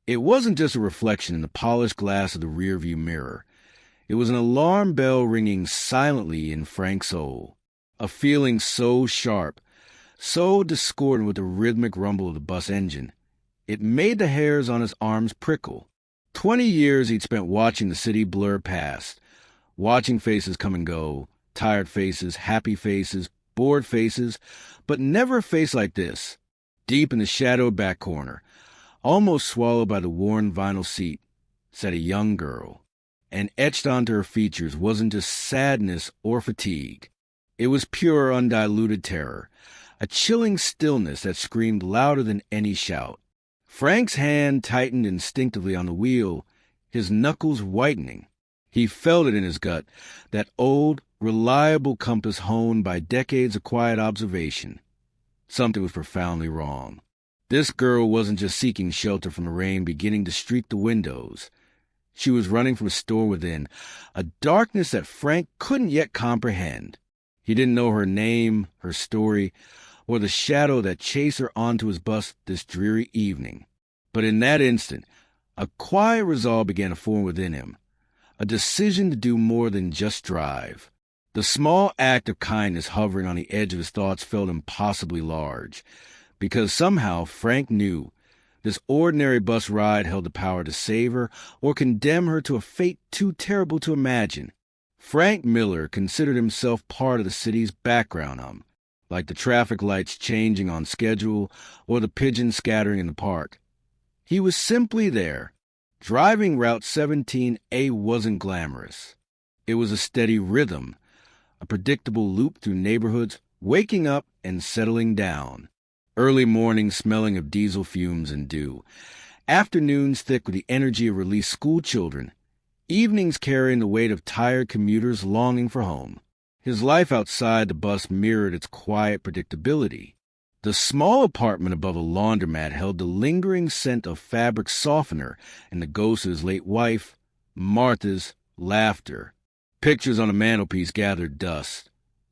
It wasn't just a reflection in the polished glass of the rearview mirror. It was an alarm bell ringing silently in Frank's soul, a feeling so sharp, so discordant with the rhythmic rumble of the bus engine. It made the hairs on his arms prickle. 20 years he'd spent watching the city blur past, watching faces come and go, tired faces, happy faces, bored faces, but never a face like this, deep in the shadowed back corner, almost swallowed by the worn vinyl seat, sat a young girl. And etched onto her features wasn't just sadness or fatigue. It was pure, undiluted terror, a chilling stillness that screamed louder than any shout. Frank's hand tightened instinctively on the wheel, his knuckles whitening. He felt it in his gut, that old, reliable compass honed by decades of quiet observation. Something was profoundly wrong. This girl wasn't just seeking shelter from the rain beginning to streak the windows. She was running from a storm within, a darkness that Frank couldn't yet comprehend. He didn't know her name, her story, or the shadow that chased her onto his bus this dreary evening. But in that instant, a quiet resolve began to form within him, a decision to do more than just drive. The small act of kindness hovering on the edge of his thoughts felt impossibly large, because somehow Frank knew this ordinary bus ride held the power to save her or condemn her to a fate too terrible to imagine. Frank Miller considered himself part of the city's background like the traffic lights changing on schedule or the pigeons scattering in the park. He was simply there. Driving Route 17A wasn't glamorous. It was a steady rhythm, a predictable loop through neighborhoods, waking up and settling down. Early mornings smelling of diesel fumes and dew. Afternoons thick with the energy of released school children. Evenings carrying the weight of tired commuters longing for home. His life outside the bus mirrored its quiet predictability. The small apartment above a laundromat held the lingering scent of fabric softener and the ghost of his late wife, Martha's, laughter. Pictures on a mantelpiece gathered dust.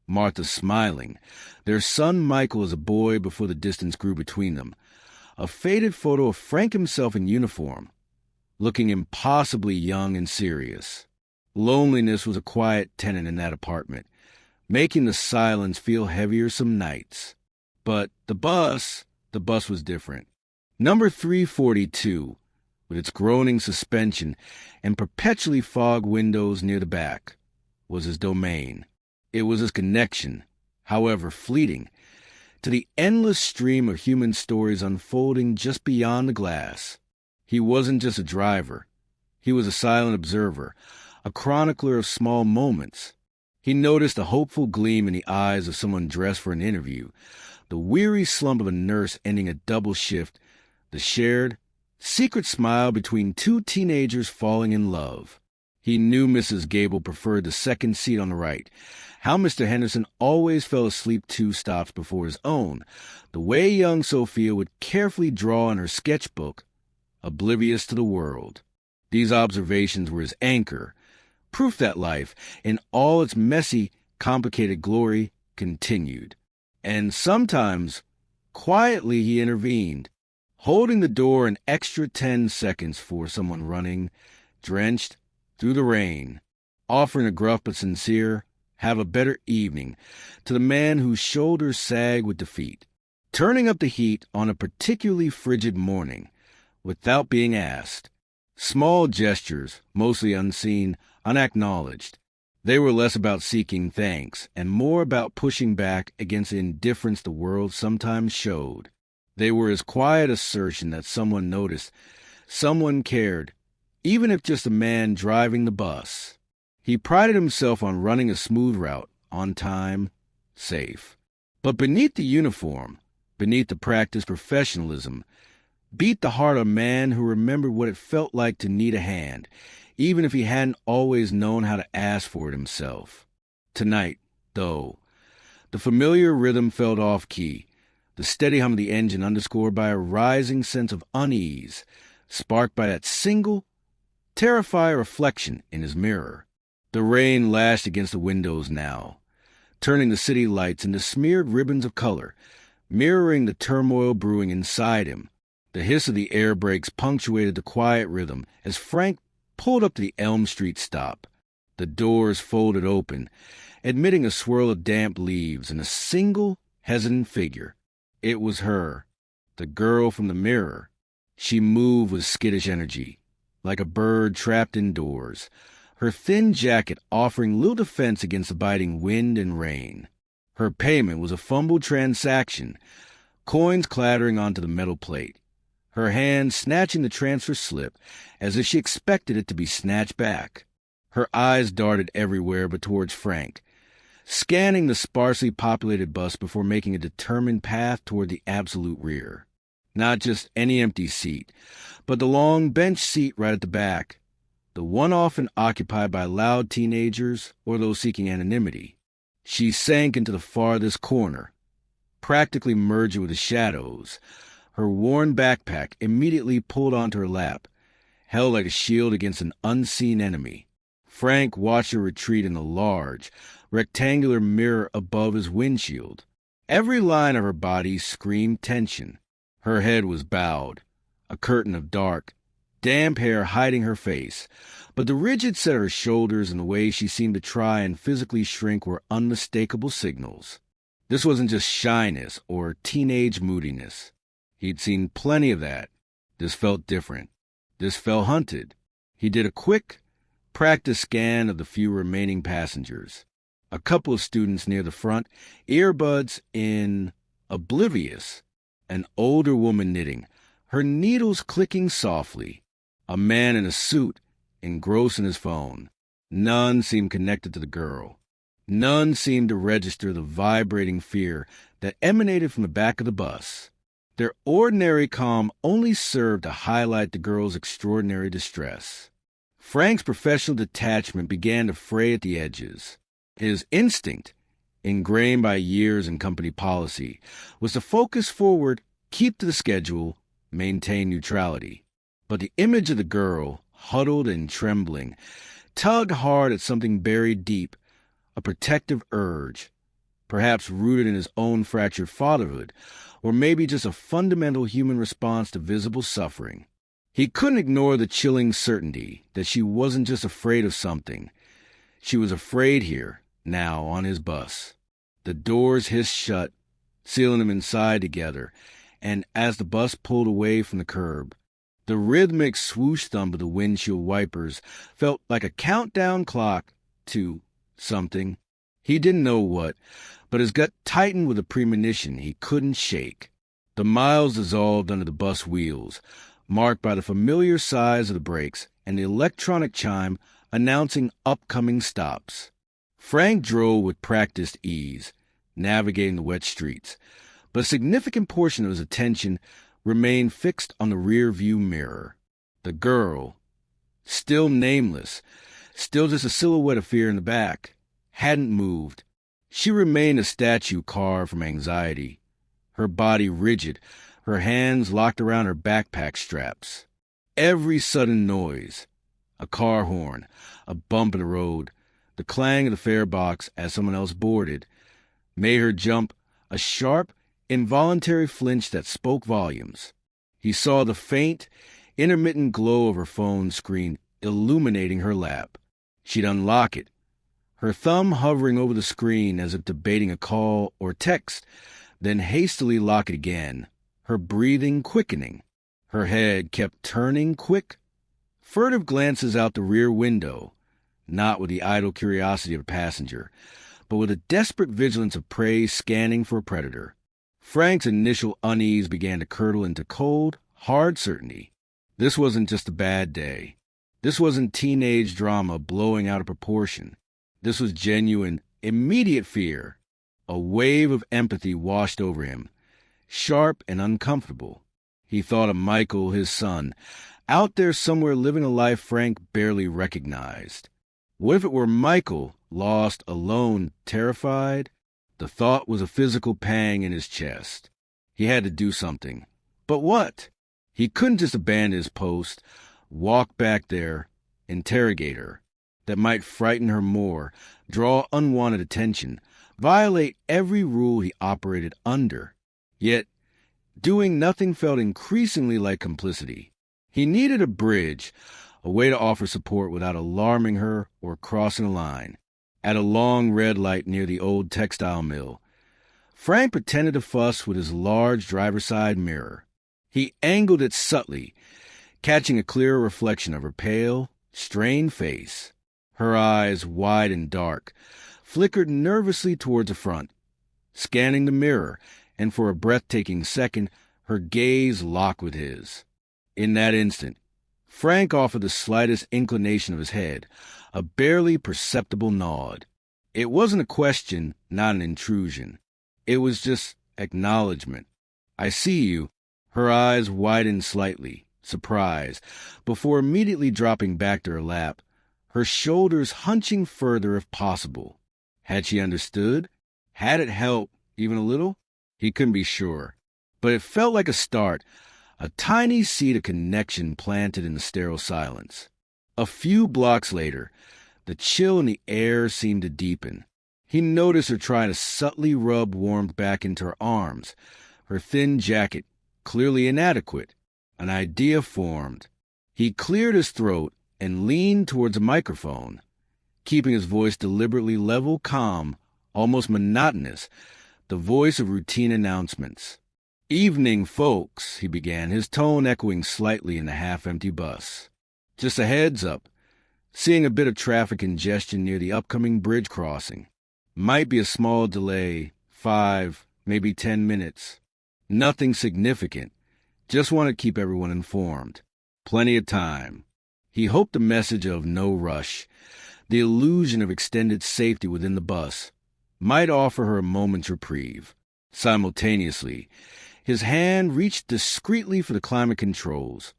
Martha smiling, their son Michael as a boy before the distance grew between them. A faded photo of Frank himself in uniform, looking impossibly young and serious. Loneliness was a quiet tenant in that apartment, making the silence feel heavier some nights. But the bus was different. Number 342, with its groaning suspension and perpetually fogged windows near the back, was his domain. It was his connection, however fleeting, to the endless stream of human stories unfolding just beyond the glass. He wasn't just a driver. He was a silent observer, a chronicler of small moments. He noticed the hopeful gleam in the eyes of someone dressed for an interview, the weary slump of a nurse ending a double shift, the shared, secret smile between two teenagers falling in love. He knew Mrs. Gable preferred the second seat on the right, how Mr. Henderson always fell asleep 2 stops before his own, the way young Sophia would carefully draw in her sketchbook, oblivious to the world. These observations were his anchor, proof that life, in all its messy, complicated glory, continued. And sometimes, quietly he intervened, holding the door an extra 10 seconds for someone running, drenched, through the rain, offering a gruff but sincere, "Have a better evening," to the man whose shoulders sagged with defeat, turning up the heat on a particularly frigid morning, without being asked. Small gestures, mostly unseen, unacknowledged. They were less about seeking thanks and more about pushing back against the indifference the world sometimes showed. They were his quiet assertion that someone noticed, someone cared, even if just a man driving the bus. He prided himself on running a smooth route, on time, safe. But beneath the uniform, beneath the practiced professionalism, beat the heart of a man who remembered what it felt like to need a hand, even if he hadn't always known how to ask for it himself. Tonight, though, the familiar rhythm felt off-key, the steady hum of the engine underscored by a rising sense of unease, sparked by that single, terrifying reflection in his mirror. The rain lashed against the windows now, turning the city lights into smeared ribbons of color, mirroring the turmoil brewing inside him. The hiss of the air brakes punctuated the quiet rhythm as Frank pulled up to the Elm Street stop. The doors folded open, admitting a swirl of damp leaves and a single, hesitant figure. It was her, the girl from the mirror. She moved with skittish energy, like a bird trapped indoors, her thin jacket offering little defense against the biting wind and rain. Her payment was a fumbled transaction, coins clattering onto the metal plate, her hand snatching the transfer slip as if she expected it to be snatched back. Her eyes darted everywhere but towards Frank, scanning the sparsely populated bus before making a determined path toward the absolute rear. Not just any empty seat, but the long bench seat right at the back, the one often occupied by loud teenagers or those seeking anonymity. She sank into the farthest corner, practically merging with the shadows, her worn backpack immediately pulled onto her lap, held like a shield against an unseen enemy. Frank watched her retreat in the large, rectangular mirror above his windshield. Every line of her body screamed tension. Her head was bowed, a curtain of dark, damp hair hiding her face, but the rigid set of her shoulders and the way she seemed to try and physically shrink were unmistakable signals. This wasn't just shyness or teenage moodiness. He'd seen plenty of that. This felt different. This felt hunted. He did a quick, practice scan of the few remaining passengers. A couple of students near the front, earbuds in, oblivious. An older woman knitting, her needles clicking softly. A man in a suit, engrossed in his phone. None seemed connected to the girl. None seemed to register the vibrating fear that emanated from the back of the bus. Their ordinary calm only served to highlight the girl's extraordinary distress. Frank's professional detachment began to fray at the edges. His instinct, ingrained by years in company policy, was to focus forward, keep to the schedule, maintain neutrality. But the image of the girl, huddled and trembling, tugged hard at something buried deep, a protective urge, perhaps rooted in his own fractured fatherhood, or maybe just a fundamental human response to visible suffering. He couldn't ignore the chilling certainty that she wasn't just afraid of something. She was afraid here, now, on his bus. The doors hissed shut, sealing them inside together, and as the bus pulled away from the curb, the rhythmic swoosh thump of the windshield wipers felt like a countdown clock to something. He didn't know what, but his gut tightened with a premonition he couldn't shake. The miles dissolved under the bus wheels, marked by the familiar size of the brakes and the electronic chime announcing upcoming stops. Frank drove with practiced ease, navigating the wet streets, but a significant portion of his attention remained fixed on the rear-view mirror. The girl, still nameless, still just a silhouette of fear in the back, hadn't moved. She remained a statue carved from anxiety, her body rigid, her hands locked around her backpack straps. Every sudden noise, a car horn, a bump in the road, the clang of the fare box as someone else boarded, made her jump, a sharp, involuntary flinch that spoke volumes. He saw the faint, intermittent glow of her phone screen illuminating her lap. She'd unlock it, her thumb hovering over the screen as if debating a call or text, then hastily lock it again, her breathing quickening. Her head kept turning quick, furtive glances out the rear window, not with the idle curiosity of a passenger, but with a desperate vigilance of prey scanning for a predator. Frank's initial unease began to curdle into cold, hard certainty. This wasn't just a bad day. This wasn't teenage drama blowing out of proportion. This was genuine, immediate fear. A wave of empathy washed over him, sharp and uncomfortable. He thought of Michael, his son, out there somewhere living a life Frank barely recognized. What if it were Michael, lost, alone, terrified? The thought was a physical pang in his chest. He had to do something. But what? He couldn't just abandon his post, walk back there, interrogate her. That might frighten her more, draw unwanted attention, violate every rule he operated under. Yet, Doing nothing felt increasingly like complicity. He needed a bridge, a way to offer support without alarming her or crossing a line. At a long red light near the old textile mill, Frank pretended to fuss with his large driver's side mirror. He angled it subtly, catching a clearer reflection of her pale, strained face. Her eyes, wide and dark, flickered nervously towards the front, scanning the mirror, and for a breathtaking second, her gaze locked with his. In that instant, Frank offered the slightest inclination of his head, a barely perceptible nod. It wasn't a question, not an intrusion. It was just acknowledgement. "I see you." Her eyes widened slightly, surprised, before immediately dropping back to her lap, her shoulders hunching further if possible. Had she understood? Had it helped, even a little? He couldn't be sure. But it felt like a start, a tiny seed of connection planted in the sterile silence. A few blocks later, the chill in the air seemed to deepen. He noticed her trying to subtly rub warmth back into her arms, her thin jacket clearly inadequate. An idea formed. He cleared his throat and leaned towards a microphone, keeping his voice deliberately level, calm, almost monotonous, the voice of routine announcements. "Evening, folks," he began, his tone echoing slightly in the half-empty bus. "Just a heads up. Seeing a bit of traffic congestion near the upcoming bridge crossing. Might be a small delay, 5, maybe 10 minutes. Nothing significant. Just want to keep everyone informed. Plenty of time." He hoped the message of no rush, the illusion of extended safety within the bus, might offer her a moment's reprieve. Simultaneously, his hand reached discreetly for the climate controls,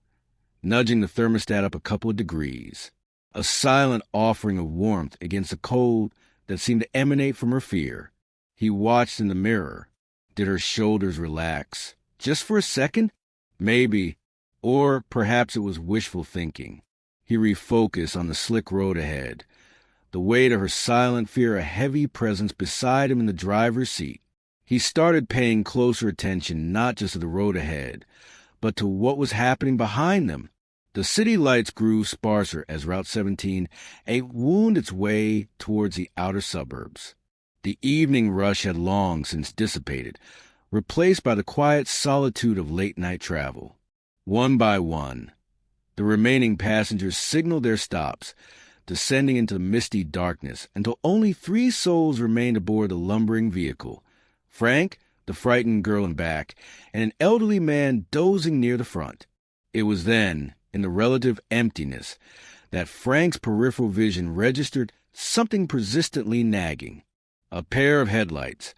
nudging the thermostat up a couple of degrees, a silent offering of warmth against the cold that seemed to emanate from her fear. He watched in the mirror. Did her shoulders relax? Just for a second? Maybe. Or perhaps it was wishful thinking. He refocused on the slick road ahead, the weight of her silent fear a heavy presence beside him in the driver's seat. He started paying closer attention not just to the road ahead, but to what was happening behind them. The city lights grew sparser as Route 17 wound its way towards the outer suburbs. The evening rush had long since dissipated, replaced by the quiet solitude of late-night travel. One by one, the remaining passengers signaled their stops, descending into the misty darkness until only 3 souls remained aboard the lumbering vehicle: Frank, the frightened girl in back, and an elderly man dozing near the front. It was then, in the relative emptiness, that Frank's peripheral vision registered something persistently nagging. A pair of headlights,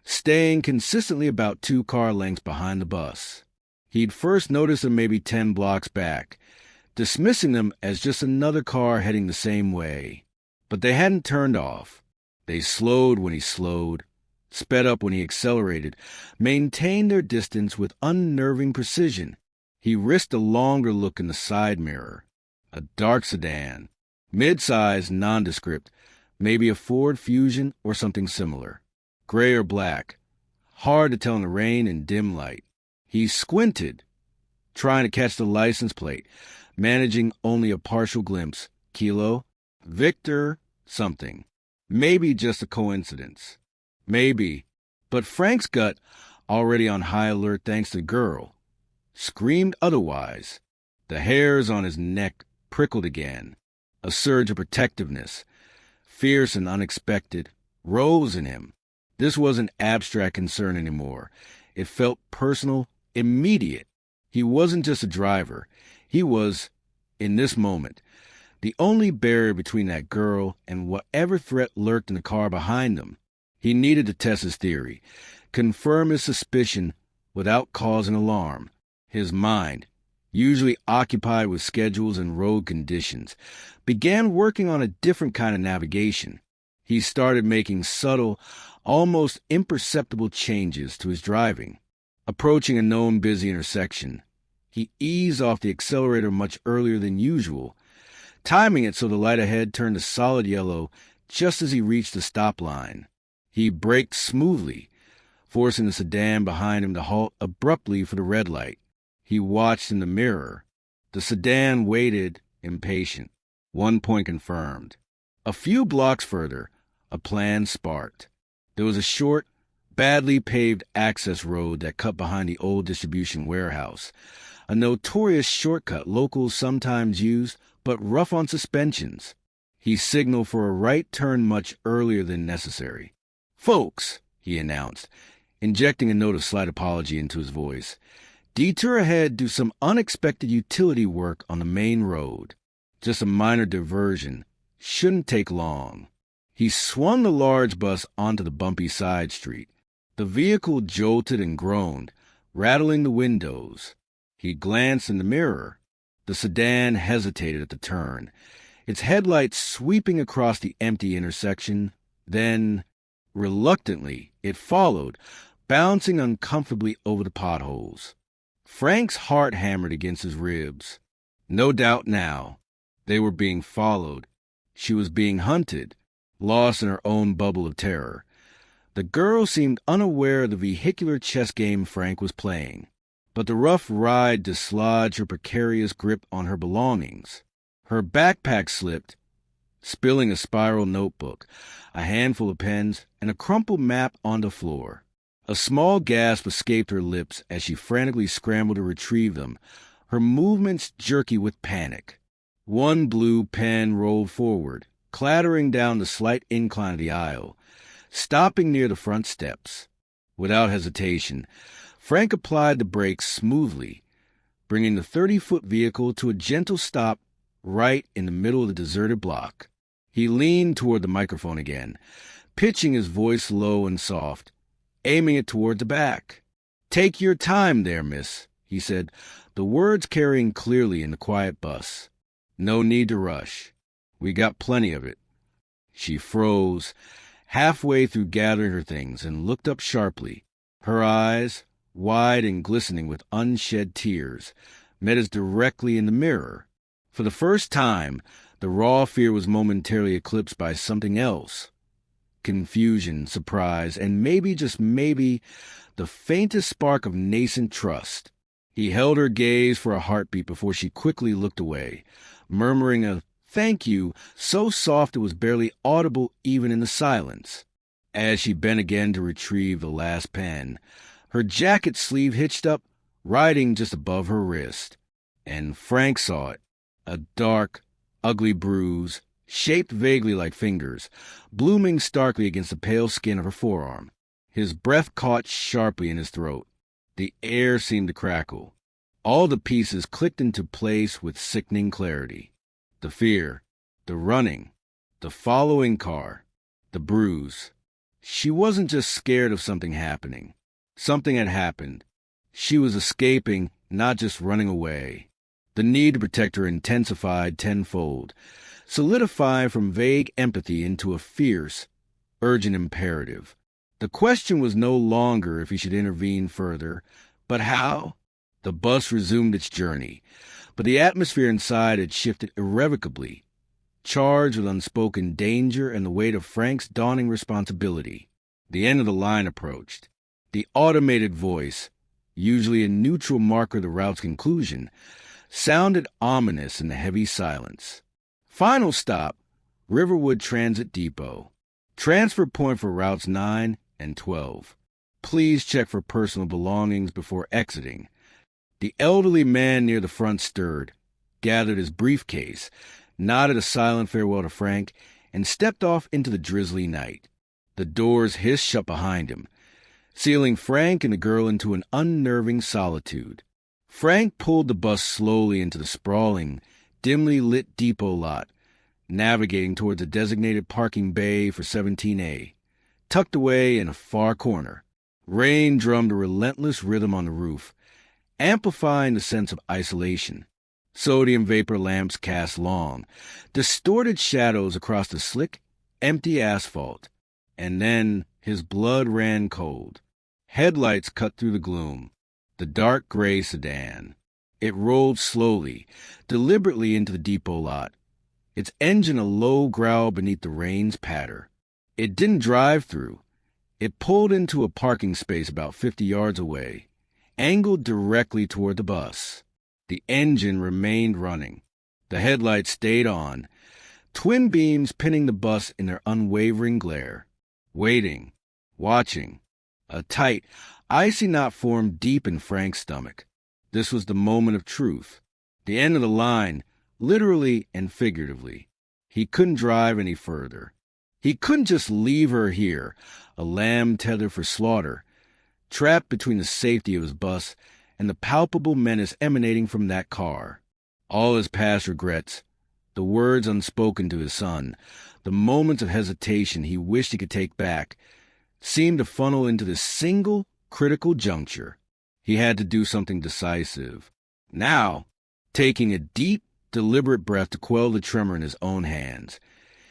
staying consistently about 2 car lengths behind the bus. He'd first noticed them maybe 10 blocks back, dismissing them as just another car heading the same way. But they hadn't turned off. They slowed when he slowed, sped up when he accelerated, maintained their distance with unnerving precision. He risked a longer look in the side mirror. A dark sedan, mid-size, nondescript, maybe a Ford Fusion or something similar. Gray or black, hard to tell in the rain and dim light. He squinted, trying to catch the license plate, managing only a partial glimpse. Kilo, Victor, something. Maybe just a coincidence. Maybe. But Frank's gut, already on high alert thanks to the girl, screamed otherwise. The hairs on his neck prickled again. A surge of protectiveness, fierce and unexpected, rose in him. This wasn't abstract concern anymore. It felt personal, immediate. He wasn't just a driver. He was, in this moment, the only barrier between that girl and whatever threat lurked in the car behind them. He needed to test his theory, confirm his suspicion without causing alarm. His mind, usually occupied with schedules and road conditions, began working on a different kind of navigation. He started making subtle, almost imperceptible changes to his driving. Approaching a known busy intersection, he eased off the accelerator much earlier than usual, timing it so the light ahead turned to solid yellow just as he reached the stop line. He braked smoothly, forcing the sedan behind him to halt abruptly for the red light. He watched in the mirror. The sedan waited, impatient. 1 point confirmed. A few blocks further, a plan sparked. There was a short, badly paved access road that cut behind the old distribution warehouse, a notorious shortcut locals sometimes used, but rough on suspensions. He signaled for a right turn much earlier than necessary. "Folks," he announced, injecting a note of slight apology into his voice, "detour ahead, do some unexpected utility work on the main road. Just a minor diversion. Shouldn't take long." He swung the large bus onto the bumpy side street. The vehicle jolted and groaned, rattling the windows. He glanced in the mirror. The sedan hesitated at the turn, its headlights sweeping across the empty intersection. Then, reluctantly, it followed, bouncing uncomfortably over the potholes. Frank's heart hammered against his ribs. No doubt now. They were being followed. She was being hunted, lost in her own bubble of terror. The girl seemed unaware of the vehicular chess game Frank was playing, but the rough ride dislodged her precarious grip on her belongings. Her backpack slipped, spilling a spiral notebook, a handful of pens, and a crumpled map on the floor. A small gasp escaped her lips as she frantically scrambled to retrieve them, her movements jerky with panic. One blue pen rolled forward, clattering down the slight incline of the aisle, stopping near the front steps. Without hesitation, Frank applied the brakes smoothly, bringing the 30-foot vehicle to a gentle stop right in the middle of the deserted block. He leaned toward the microphone again, pitching his voice low and soft, aiming it toward the back. "Take your time there, miss," he said, the words carrying clearly in the quiet bus. "No need to rush. We got plenty of it." She froze, halfway through gathering her things, and looked up sharply. Her eyes, wide and glistening with unshed tears, met his directly in the mirror. For the first time, the raw fear was momentarily eclipsed by something else. Confusion, surprise, and maybe, just maybe, the faintest spark of nascent trust. He held her gaze for a heartbeat before she quickly looked away, murmuring a "thank you" so soft it was barely audible even in the silence. As she bent again to retrieve the last pen, her jacket sleeve hitched up, riding just above her wrist. And Frank saw it, a dark, ugly bruise, shaped vaguely like fingers, blooming starkly against the pale skin of her forearm. His breath caught sharply in his throat. The air seemed to crackle. All the pieces clicked into place with sickening clarity. The fear, the running, the following car, the bruise. She wasn't just scared of something happening. Something had happened. She was escaping, not just running away. The need to protect her intensified tenfold, solidifying from vague empathy into a fierce, urgent imperative. The question was no longer if he should intervene further, but how? The bus resumed its journey, but the atmosphere inside had shifted irrevocably, charged with unspoken danger and the weight of Frank's dawning responsibility. The end of the line approached. The automated voice, usually a neutral marker of the route's conclusion, sounded ominous in the heavy silence. Final stop, Riverwood Transit Depot. Transfer point for routes 9 and 12. Please check for personal belongings before exiting. The elderly man near the front stirred, gathered his briefcase, nodded a silent farewell to Frank, and stepped off into the drizzly night. The doors hissed shut behind him, sealing Frank and the girl into an unnerving solitude. Frank pulled the bus slowly into the sprawling, dimly lit depot lot, navigating towards a designated parking bay for 17A. Tucked away in a far corner, rain drummed a relentless rhythm on the roof, amplifying the sense of isolation. Sodium vapor lamps cast long, distorted shadows across the slick, empty asphalt. And then his blood ran cold. Headlights cut through the gloom. The dark gray sedan. It rolled slowly, deliberately into the depot lot, its engine a low growl beneath the rain's patter. It didn't drive through. It pulled into a parking space about 50 yards away, angled directly toward the bus. The engine remained running. The headlights stayed on, twin beams pinning the bus in their unwavering glare. Waiting, watching. A tight, icy knot formed deep in Frank's stomach. This was the moment of truth. The end of the line, literally and figuratively. He couldn't drive any further. He couldn't just leave her here, a lamb tethered for slaughter, trapped between the safety of his bus and the palpable menace emanating from that car. All his past regrets, the words unspoken to his son, the moments of hesitation he wished he could take back, seemed to funnel into this single critical juncture. He had to do something decisive. Now, taking a deep, deliberate breath to quell the tremor in his own hands,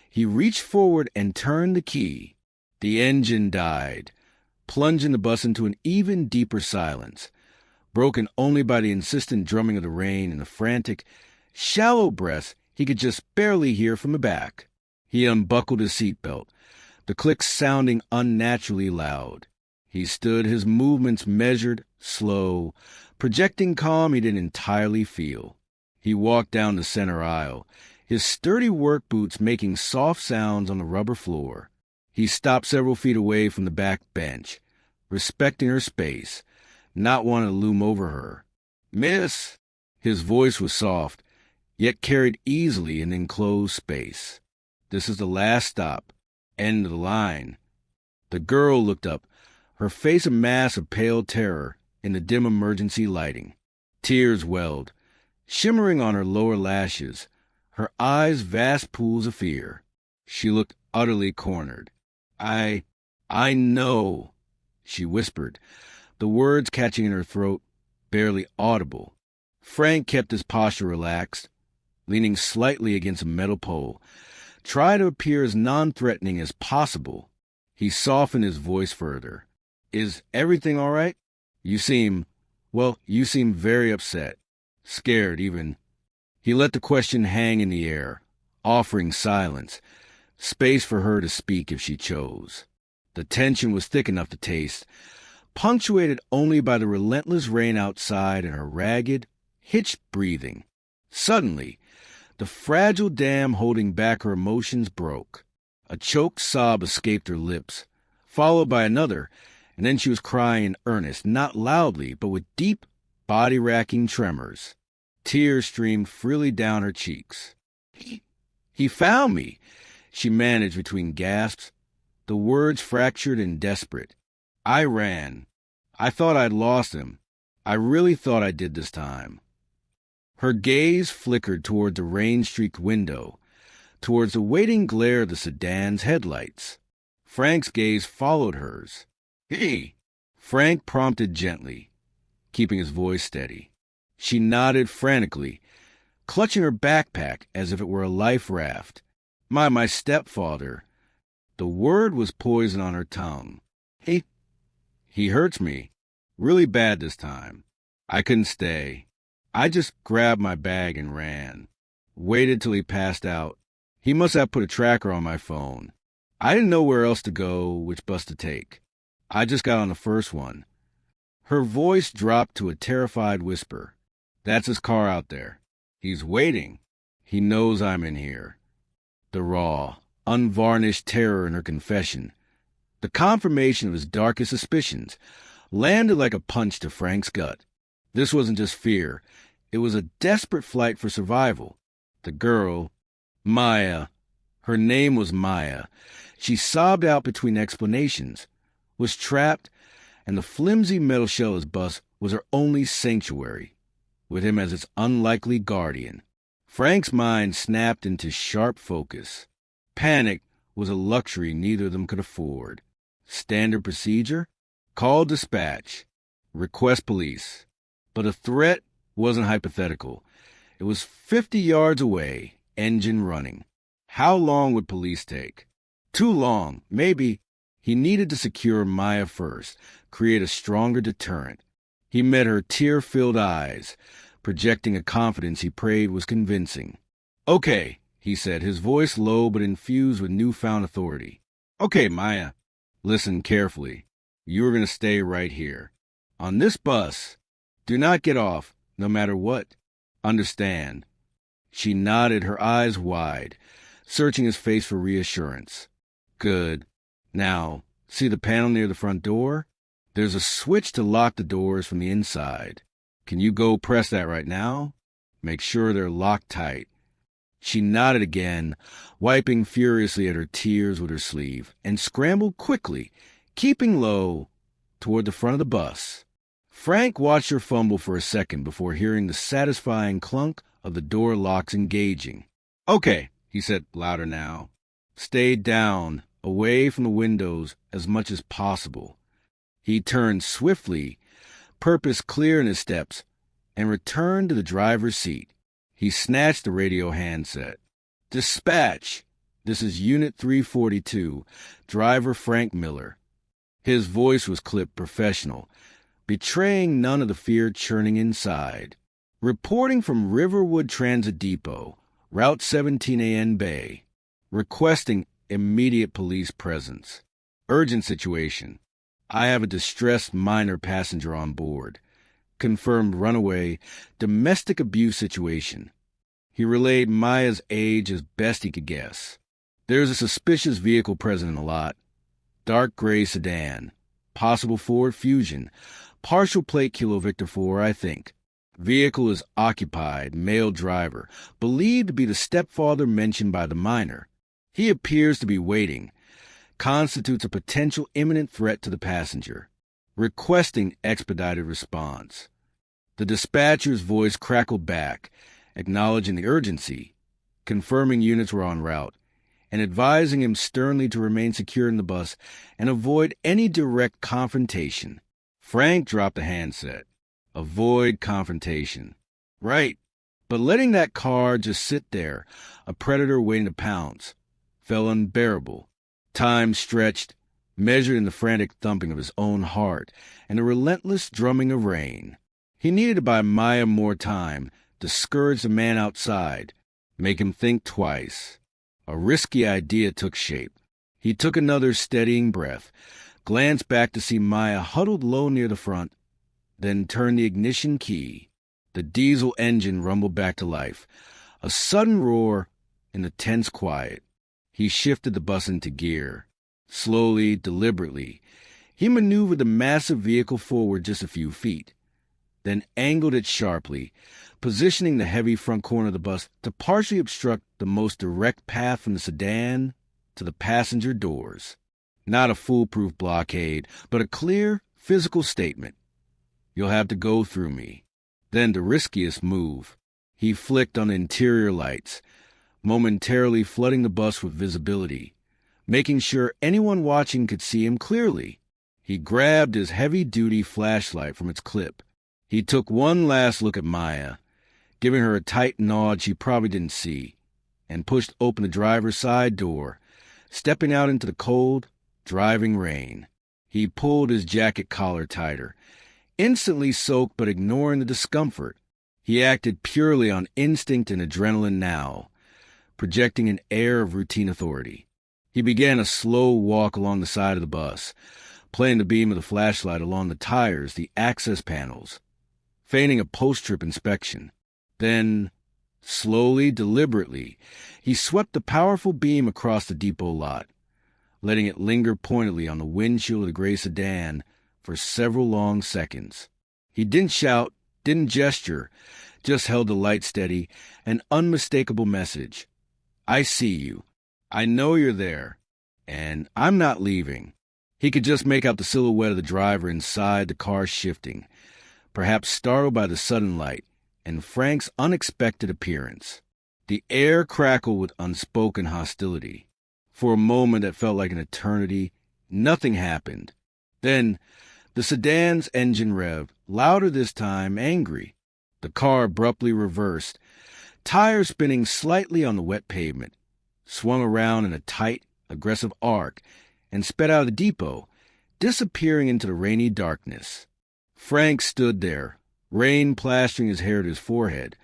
he reached forward and turned the key. The engine died, plunging the bus into an even deeper silence, broken only by the insistent drumming of the rain and the frantic, shallow breaths he could just barely hear from the back. He unbuckled his seatbelt, the clicks sounding unnaturally loud. He stood, his movements measured, slow, projecting calm he didn't entirely feel. He walked down the center aisle, his sturdy work boots making soft sounds on the rubber floor. He stopped several feet away from the back bench, respecting her space, not wanting to loom over her. "Miss!" His voice was soft, yet carried easily in enclosed space. "This is the last stop. End of the line." The girl looked up, her face a mass of pale terror in the dim emergency lighting. Tears welled, shimmering on her lower lashes, her eyes vast pools of fear. She looked utterly cornered. I know," she whispered, the words catching in her throat, barely audible. Frank kept his posture relaxed, leaning slightly against a metal pole, tried to appear as non-threatening as possible. He softened his voice further. "Is everything all right? You seem very upset. Scared, even." He let the question hang in the air, offering silence, space for her to speak if she chose. The tension was thick enough to taste, punctuated only by the relentless rain outside and her ragged, hitched breathing. Suddenly, the fragile dam holding back her emotions broke. A choked sob escaped her lips, followed by another, and then she was crying in earnest, not loudly, but with deep, body-racking tremors. Tears streamed freely down her cheeks. He found me," she managed between gasps, the words fractured and desperate. "I ran. I thought I'd lost him. I really thought I did this time." Her gaze flickered toward the rain-streaked window, towards the waiting glare of the sedan's headlights. Frank's gaze followed hers. "Hey!" Frank prompted gently, keeping his voice steady. She nodded frantically, clutching her backpack as if it were a life raft. My stepfather." The word was poison on her tongue. He hurts me. Really bad this time. I couldn't stay. I just grabbed my bag and ran. Waited till he passed out. He must have put a tracker on my phone. I didn't know where else to go, which bus to take. I just got on the first one." Her voice dropped to a terrified whisper. "That's his car out there. He's waiting. He knows I'm in here." The raw, unvarnished terror in her confession, the confirmation of his darkest suspicions, landed like a punch to Frank's gut. This wasn't just fear. It was a desperate flight for survival. The girl, Maya, her name was Maya, she sobbed out between explanations, was trapped, and the flimsy metal shell of his bus was her only sanctuary, with him as its unlikely guardian. Frank's mind snapped into sharp focus. Panic was a luxury neither of them could afford. Standard procedure? Call dispatch. Request police. But a threat wasn't hypothetical. It was 50 yards away, engine running. How long would police take? Too long, maybe. He needed to secure Maya first, create a stronger deterrent. He met her tear-filled eyes, projecting a confidence he prayed was convincing. "Okay," he said, his voice low but infused with newfound authority. "Okay, Maya, Listen carefully. You are going to stay right here. On this bus, do not get off, no matter what. Understand?" She nodded, her eyes wide, searching his face for reassurance. "Good. Now, see the panel near the front door? There's a switch to lock the doors from the inside. Can you go press that right now? Make sure they're locked tight." She nodded again, wiping furiously at her tears with her sleeve, and scrambled quickly, keeping low, toward the front of the bus. Frank watched her fumble for a second before hearing the satisfying clunk of the door locks engaging. "Okay," he said louder now. "Stay down, away from the windows as much as possible." He turned swiftly, purpose clear in his steps, and returned to the driver's seat. He snatched the radio handset. "Dispatch! This is Unit 342, driver Frank Miller." His voice was clipped professional, betraying none of the fear churning inside. "Reporting from Riverwood Transit Depot, Route 17AN Bay. Requesting immediate police presence. Urgent situation. I have a distressed minor passenger on board. Confirmed runaway, domestic abuse situation." He relayed Maya's age as best he could guess. "There's a suspicious vehicle present in the lot. Dark gray sedan. Possible Ford Fusion. Partial plate Kilo Victor 4, I think. Vehicle is occupied, male driver, believed to be the stepfather mentioned by the minor. He appears to be waiting. Constitutes a potential imminent threat to the passenger. Requesting expedited response." The dispatcher's voice crackled back, acknowledging the urgency, confirming units were en route, and advising him sternly to remain secure in the bus and avoid any direct confrontation. Frank dropped the handset. Avoid confrontation. Right. But letting that car just sit there, a predator waiting to pounce, felt unbearable. Time stretched, measured in the frantic thumping of his own heart and the relentless drumming of rain. He needed to buy Maya more time, discourage the man outside, make him think twice. A risky idea took shape. He took another steadying breath, glanced back to see Maya huddled low near the front, then turned the ignition key. The diesel engine rumbled back to life, a sudden roar in the tense quiet. He shifted the bus into gear. Slowly, deliberately, he maneuvered the massive vehicle forward just a few feet, then angled it sharply, positioning the heavy front corner of the bus to partially obstruct the most direct path from the sedan to the passenger doors. Not a foolproof blockade, but a clear, physical statement. "You'll have to go through me." Then the riskiest move. He flicked on the interior lights, momentarily flooding the bus with visibility, making sure anyone watching could see him clearly. He grabbed his heavy-duty flashlight from its clip. He took one last look at Maya, giving her a tight nod she probably didn't see, and pushed open the driver's side door, stepping out into the cold, driving rain. He pulled his jacket collar tighter, instantly soaked but ignoring the discomfort. He acted purely on instinct and adrenaline now, projecting an air of routine authority. He began a slow walk along the side of the bus, playing the beam of the flashlight along the tires, the access panels, feigning a post-trip inspection. Then, slowly, deliberately, he swept the powerful beam across the depot lot, letting it linger pointedly on the windshield of the gray sedan for several long seconds. He didn't shout, didn't gesture, just held the light steady, an unmistakable message. "I see you. I know you're there. And I'm not leaving." He could just make out the silhouette of the driver inside, the car shifting, perhaps startled by the sudden light and Frank's unexpected appearance. The air crackled with unspoken hostility. For a moment that felt like an eternity, nothing happened. Then, the sedan's engine revved, louder this time, angry. The car abruptly reversed, tires spinning slightly on the wet pavement, swung around in a tight, aggressive arc, and sped out of the depot, disappearing into the rainy darkness. Frank stood there, rain plastering his hair to his forehead,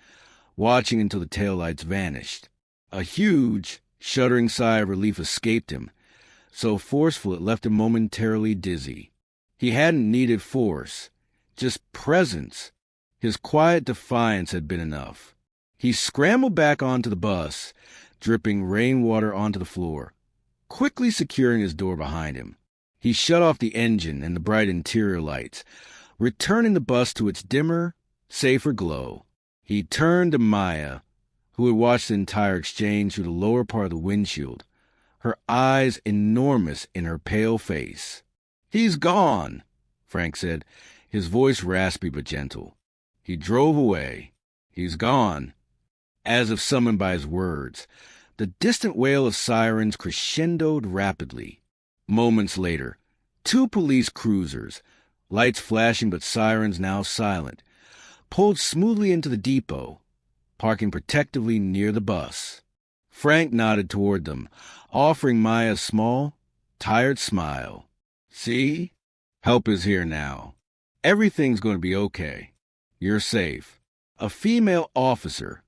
watching until the taillights vanished. A huge, shuddering sigh of relief escaped him, so forceful it left him momentarily dizzy. He hadn't needed force, just presence. His quiet defiance had been enough. He scrambled back onto the bus, dripping rainwater onto the floor, quickly securing his door behind him. He shut off the engine and the bright interior lights, returning the bus to its dimmer, safer glow. He turned to Maya, who had watched the entire exchange through the lower part of the windshield, her eyes enormous in her pale face. "He's gone," Frank said, his voice raspy but gentle. He drove away. "He's gone," as if summoned by his words. The distant wail of sirens crescendoed rapidly. Moments later, 2 police cruisers, lights flashing but sirens now silent, pulled smoothly into the depot, parking protectively near the bus. Frank nodded toward them, offering Maya a small, tired smile. "See? Help is here now. Everything's going to be okay. You're safe." A female officer,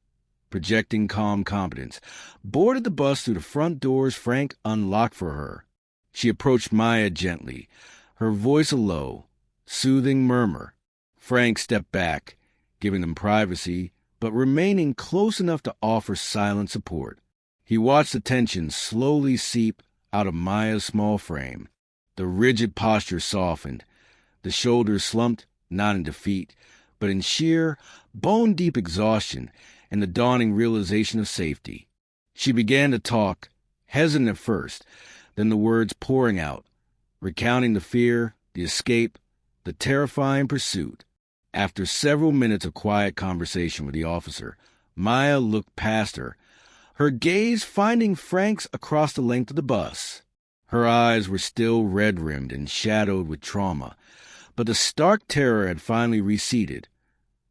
projecting calm competence, boarded the bus through the front doors Frank unlocked for her. She approached Maya gently, her voice a low, soothing murmur. Frank stepped back, giving them privacy, but remaining close enough to offer silent support. He watched the tension slowly seep out of Maya's small frame. The rigid posture softened, the shoulders slumped, not in defeat, but in sheer, bone-deep exhaustion and the dawning realization of safety. She began to talk, hesitant at first, then the words pouring out, recounting the fear, the escape, the terrifying pursuit. After several minutes of quiet conversation with the officer, Maya looked past her, her gaze finding Frank's across the length of the bus. Her eyes were still red-rimmed and shadowed with trauma, but the stark terror had finally receded,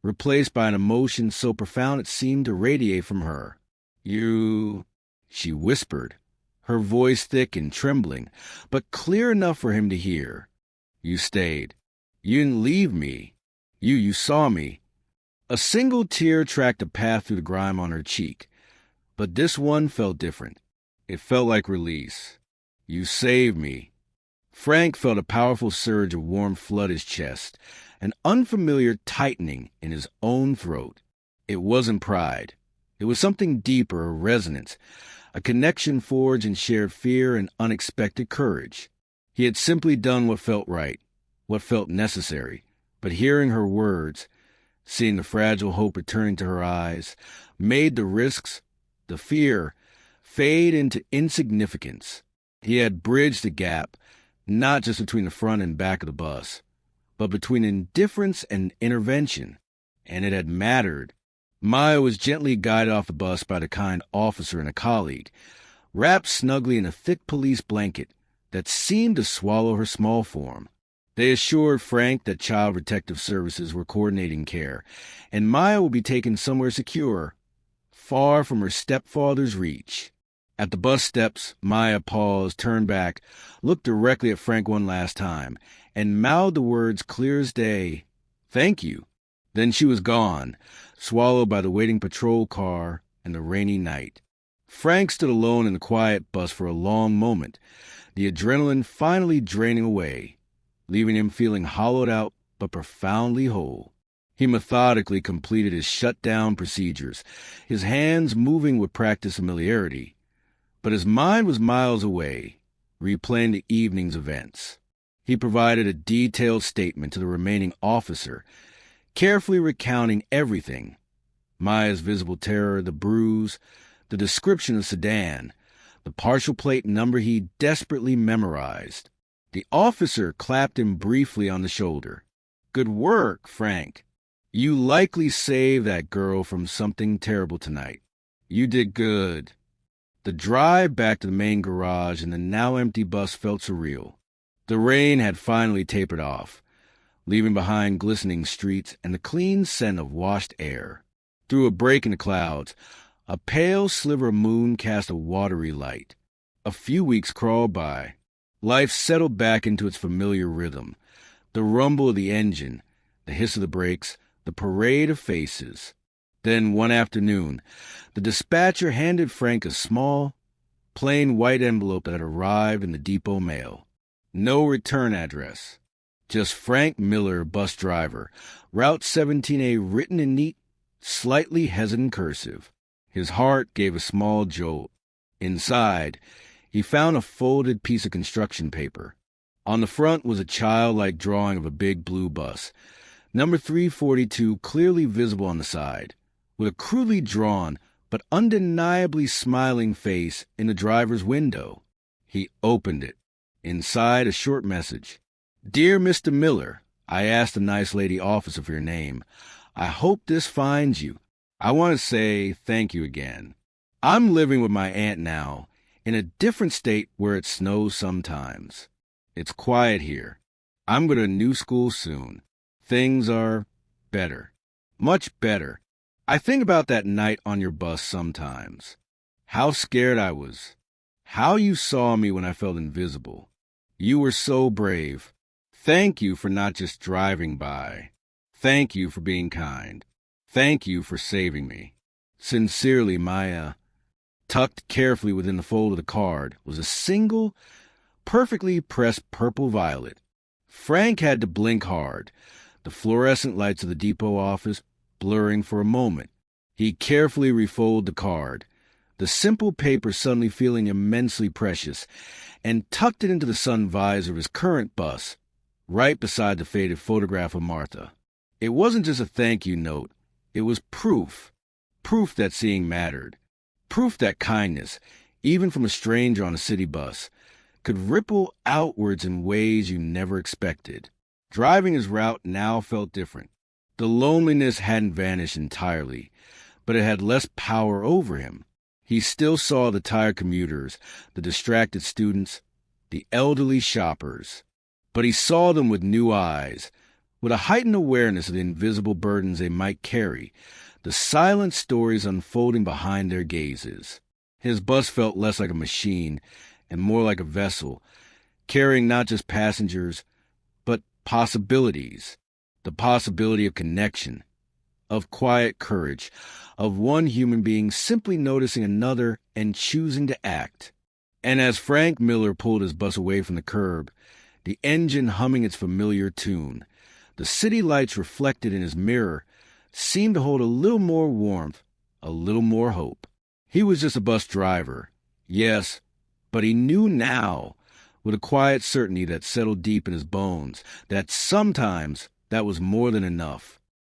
replaced by an emotion so profound it seemed to radiate from her. "You," she whispered, her voice thick and trembling, but clear enough for him to hear. "You stayed. You didn't leave me. You saw me." A single tear tracked a path through the grime on her cheek, but this one felt different. It felt like release. "You saved me." Frank felt a powerful surge of warmth flood his chest, an unfamiliar tightening in his own throat. It wasn't pride. It was something deeper, a resonance, a connection forged in shared fear and unexpected courage. He had simply done what felt right, what felt necessary, but hearing her words, seeing the fragile hope returning to her eyes, made the risks, the fear, fade into insignificance. He had bridged the gap, not just between the front and back of the bus, but between indifference and intervention, and it had mattered. Maya was gently guided off the bus by the kind officer and a colleague, wrapped snugly in a thick police blanket that seemed to swallow her small form. They assured Frank that Child Protective Services were coordinating care, and Maya would be taken somewhere secure, far from her stepfather's reach. At the bus steps, Maya paused, turned back, looked directly at Frank one last time, and mouthed the words clear as day, "Thank you." Then she was gone, swallowed by the waiting patrol car and the rainy night. Frank stood alone in the quiet bus for a long moment, the adrenaline finally draining away, leaving him feeling hollowed out but profoundly whole. He methodically completed his shutdown procedures, his hands moving with practiced familiarity, but his mind was miles away, replaying the evening's events. He provided a detailed statement to the remaining officer, carefully recounting everything: Maya's visible terror, the bruise, the description of sedan, the partial plate number he desperately memorized. The officer clapped him briefly on the shoulder. "Good work, Frank. You likely saved that girl from something terrible tonight. You did good." The drive back to the main garage and the now empty bus felt surreal. The rain had finally tapered off, leaving behind glistening streets and the clean scent of washed air. Through a break in the clouds, a pale sliver of moon cast a watery light. A few weeks crawled by. Life settled back into its familiar rhythm. The rumble of the engine, the hiss of the brakes, the parade of faces. Then, one afternoon, the dispatcher handed Frank a small, plain white envelope that had arrived in the depot mail. No return address. Just Frank Miller, bus driver. Route 17A written in neat, slightly hesitant cursive. His heart gave a small jolt. Inside, he found a folded piece of construction paper. On the front was a childlike drawing of a big blue bus, number 342 clearly visible on the side, with a crudely drawn but undeniably smiling face in the driver's window. He opened it. Inside, a short message. Dear Mr. Miller, I asked the nice lady officer for your name. I hope this finds you. I want to say thank you again. I'm living with my aunt now, in a different state where it snows sometimes. It's quiet here. I'm going to a new school soon. Things are better. Much better. I think about that night on your bus sometimes. How scared I was. How you saw me when I felt invisible. You were so brave. Thank you for not just driving by. Thank you for being kind. Thank you for saving me. Sincerely, Maya. Tucked carefully within the fold of the card was a single, perfectly pressed purple violet. Frank had to blink hard, the fluorescent lights of the depot office blurring for a moment. He carefully refolded the card, the simple paper suddenly feeling immensely precious, and tucked it into the sun visor of his current bus, right beside the faded photograph of Martha. It wasn't just a thank you note. It was proof. Proof that seeing mattered. Proof that kindness, even from a stranger on a city bus, could ripple outwards in ways you never expected. Driving his route now felt different. The loneliness hadn't vanished entirely, but it had less power over him. He still saw the tired commuters, the distracted students, the elderly shoppers. But he saw them with new eyes, with a heightened awareness of the invisible burdens they might carry, the silent stories unfolding behind their gazes. His bus felt less like a machine and more like a vessel, carrying not just passengers, but possibilities. The possibility of connection, of quiet courage, of one human being simply noticing another and choosing to act. And as Frank Miller pulled his bus away from the curb, the engine humming its familiar tune, the city lights reflected in his mirror seemed to hold a little more warmth, a little more hope. He was just a bus driver, yes, but he knew now, with a quiet certainty that settled deep in his bones, that sometimes that was more than enough.